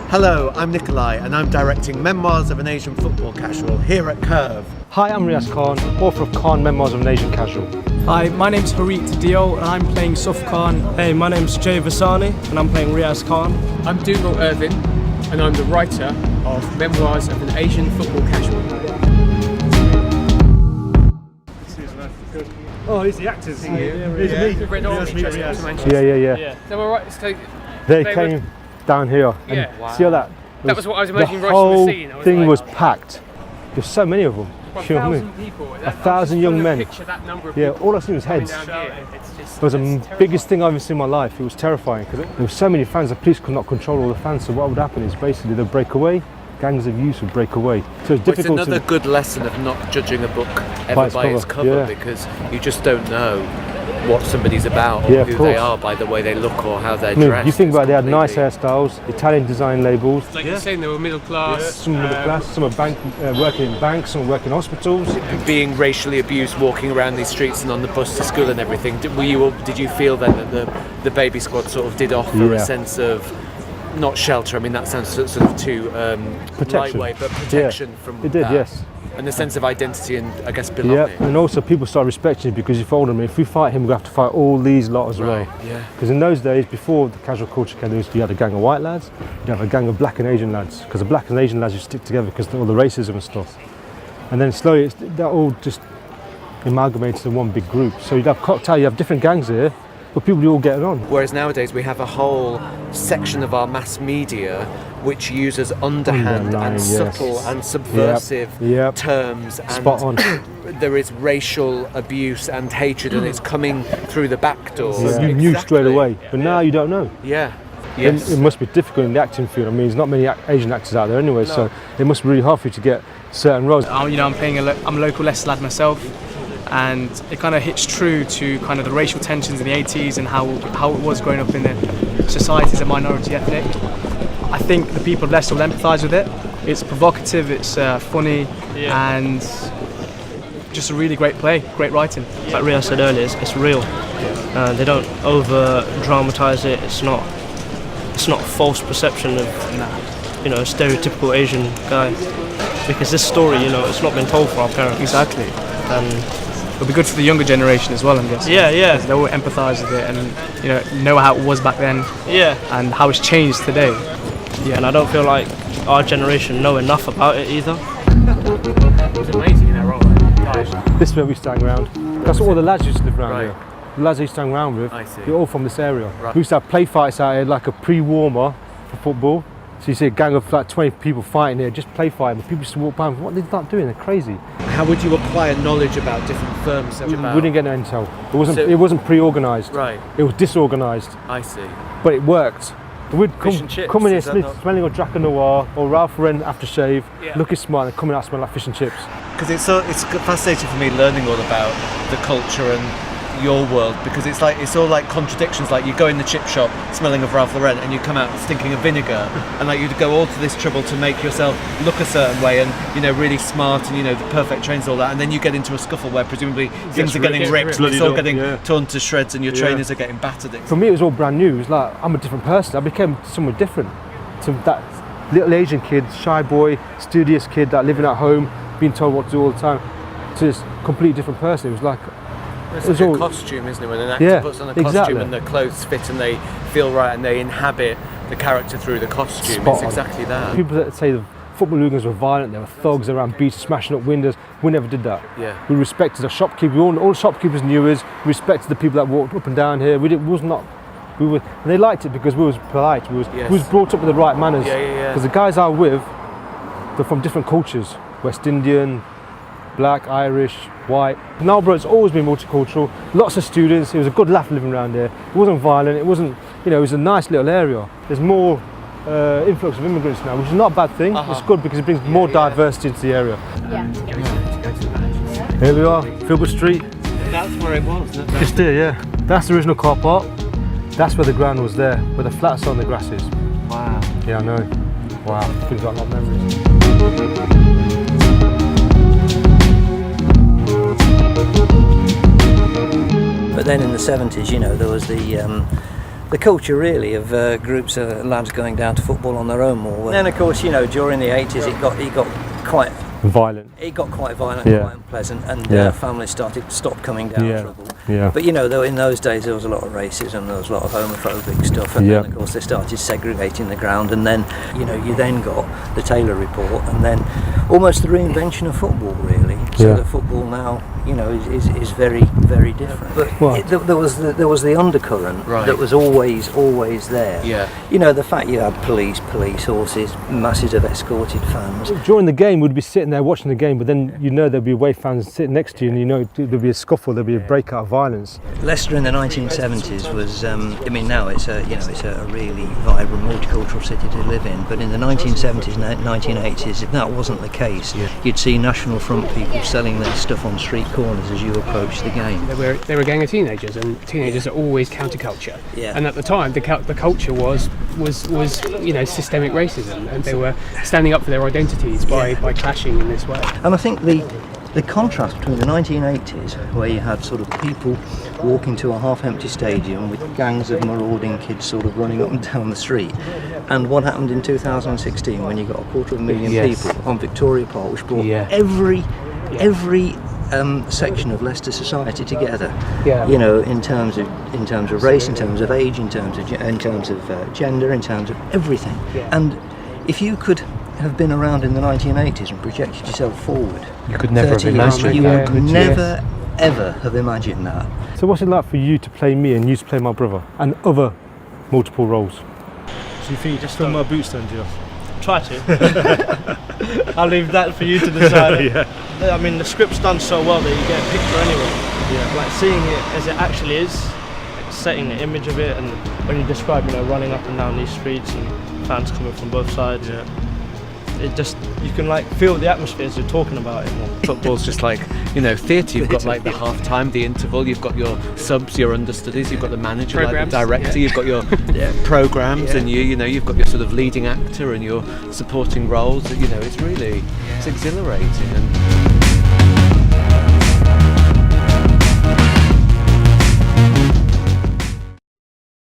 Hello, I'm Nikolai and I'm directing Memoirs of an Asian Football Casual here at Curve. Hi, I'm Riaz Khan, author of Khan Memoirs of an Asian Casual. Hi, my name's Harit Dio and I'm playing Suf Khan. Hey, my name's Jay Vasani and I'm playing Riaz Khan. I'm Dougal Irvin and I'm the writer of Memoirs of an Asian Football Casual. Oh, he's the actors. Yeah. Yeah. They were right. So They came down here. And Yeah. wow. See all that? That was what I was imagining the right whole from the scene. I was thing like, was packed. There's so many of them. Well, You know what I mean? 1,000 people. 1,000 young men. Picture that number of Yeah, people all I seen was heads. coming down here. It's just, It was the biggest thing I've ever seen in my life. It was terrifying because there were so many fans. The police could not control all the fans. So what would happen is basically they'd break away. Gangs of youth would break away. So it's difficult. It's another good lesson of not judging a book ever by its cover, because you just don't know what somebody's about or who they are by the way they look or how they're dressed. You think about it, they had nice hairstyles, Italian design labels. like you're saying, they were middle class. Some middle class, some are working in banks, some are working in hospitals. Being racially abused, walking around these streets and on the bus to school and everything. Did you feel then that the baby squad sort of did offer a sense of not shelter? I mean, that sounds sort of too lightweight, but protection from it did, that. Yes. And a sense of identity and I guess belonging. Yeah, and also people start respecting you because you told them if we fight him, we have to fight all these lot as well. Yeah. Because in those days, before the casual culture came, you had a gang of white lads, you had a gang of black and Asian lads, because the black and Asian lads used to stick together because of all the racism and stuff. And then slowly, that all just amalgamated in one big group. So you'd have cocktail, you have different gangs here, but people all getting on. Whereas nowadays we have a whole section of our mass media which uses underhand and subtle and subversive terms, and spot on. There is racial abuse and hatred, and it's coming through the back door. Yeah. You knew straight away, but now you don't know. Yeah. Yes. It must be difficult in the acting field. I mean, there's not many Asian actors out there anyway, so it must be really hard for you to get certain roles. I'm a local Leicester lad myself, and it kind of hits true to kind of the racial tensions in the 80s and how it was growing up in the society as a minority ethnic. I think the people of Leicester will empathise with it. It's provocative, it's funny, and just a really great play, great writing. Like Riaz said earlier, it's real. They don't over dramatise it. It's not a false perception of a stereotypical Asian guy. Because this story, it's not been told for our parents. Exactly. And it'll be good for the younger generation as well, I'm guessing. Yeah. They will empathise with it and know how it was back then. Yeah. And how it's changed today. Yeah. And I don't feel like our generation know enough about it either. It was amazing in that role. This is where we stand around. That's all the lads used to live around here. The lads I used to hang around with, they're all from this area. Right. We used to have play fights out here, like a pre-warmer for football. So you see a gang of like 20 people fighting here, just play fighting, but people used to walk by and what are they not doing? They're crazy. How would you acquire knowledge about different firms? We didn't get no intel. It wasn't pre-organised. Right. It was disorganised. I see. But it worked. We'd come in here smelling of Drac Noir or Ralph Lauren aftershave, looking smart and coming out smelling like fish and chips. Because it's fascinating for me learning all about the culture and your world, because it's all like contradictions. Like you go in the chip shop smelling of Ralph Lauren and you come out stinking of vinegar, and like you'd go all to this trouble to make yourself look a certain way and really smart and the perfect trains, all that, and then you get into a scuffle where presumably things are getting ripped and it's all getting torn to shreds and your trainers are getting battered. For me it was all brand new. It was like I'm a different person. I became someone different to that little Asian kid, shy boy, studious kid that living at home being told what to do all the time, to this completely different person. It was like it's like a costume, isn't it? When an actor puts on a costume and the clothes fit and they feel right and they inhabit the character through the costume. It's exactly that. People that say the football hooligans were violent, they were thugs around beaches, smashing up windows. We never did that. Yeah. We respected the shopkeepers. All shopkeepers knew us. We respected the people that walked up and down here. And they liked it because we was polite. We was brought up with the right manners. Because the guys I was with, they're from different cultures: West Indian, black, Irish, white. Narborough has always been multicultural. Lots of students. It was a good laugh living around here. It wasn't violent. It wasn't. It was a nice little area. There's more influx of immigrants now, which is not a bad thing. It's good because it brings more diversity into the area. Here we are, Filbert Street. That's where it was. Just here, yeah. That's the original car park. That's where the ground was there, where the flats are and the grass is. Wow. Yeah, I know. Wow, brings back a lot of memories. But then in the 70s, you know, there was the culture really of groups of lads going down to football on their own more. And then of course, you know, during the 80s it got quite violent. It got quite violent, Yeah. quite unpleasant, and Yeah. families stopped coming down Yeah. trouble. Yeah. But you know, though, in those days there was a lot of racism, there was a lot of homophobic stuff, and Yeah. then of course they started segregating the ground, and then you know you then got the Taylor Report, and then almost the reinvention of football really. So Yeah. that football now, you know, is very very different. But Well- there was the undercurrent Right. that was always there. Yeah. You know, the fact you had police horses, masses of escorted fans. During the game, we'd be sitting there watching the game, but then you know there'd be away fans sitting next to you, and you know there'd be a scuffle, there'd be a breakout of violence. Leicester in the 1970s was, I mean, now it's a really vibrant multicultural city to live in. But in the 1970s, 1980s, if that wasn't the case, you'd see National Front people selling their stuff on street corners as you approached the game. They were a gang of teenagers, and teenagers are always counterculture. Yeah. And at the time, the culture was you know, systemic racism, and they were standing up for their identities by clashing in this way. And I think the contrast between the 1980s, where you had sort of people walking to a half-empty stadium with gangs of marauding kids sort of running up and down the street, and what happened in 2016 when you got 250,000 Yes. people on Victoria Park, which brought Yeah. every section of Leicester society together. Yeah. You know, in terms of race, in terms of age, in terms of gender, in terms of everything. Yeah. And if you could have been around in the 1980s and projected yourself forward, You could never have 30 years, imagined you that. would never ever have imagined that. So what's it like for you to play me and you to play my brother and other multiple roles? So you think you just fill my boots then, do you? Try to. I'll leave that for you to decide. I mean, the script's done so well that you get a picture anyway. Yeah. Like seeing it as it actually is, setting the image of it, and when you describe, you know, running up and down these streets and fans coming from both sides. Yeah. It just, you can like feel the atmosphere as you're talking about it more. Football's just like, you know, theatre, you've got like the half time, the interval, you've got your subs, your understudies, you've got the manager, Programmes, like the director, yeah. you've got your programmes, and you know, you've got your sort of leading actor and your supporting roles. You know, it's really, it's exhilarating. And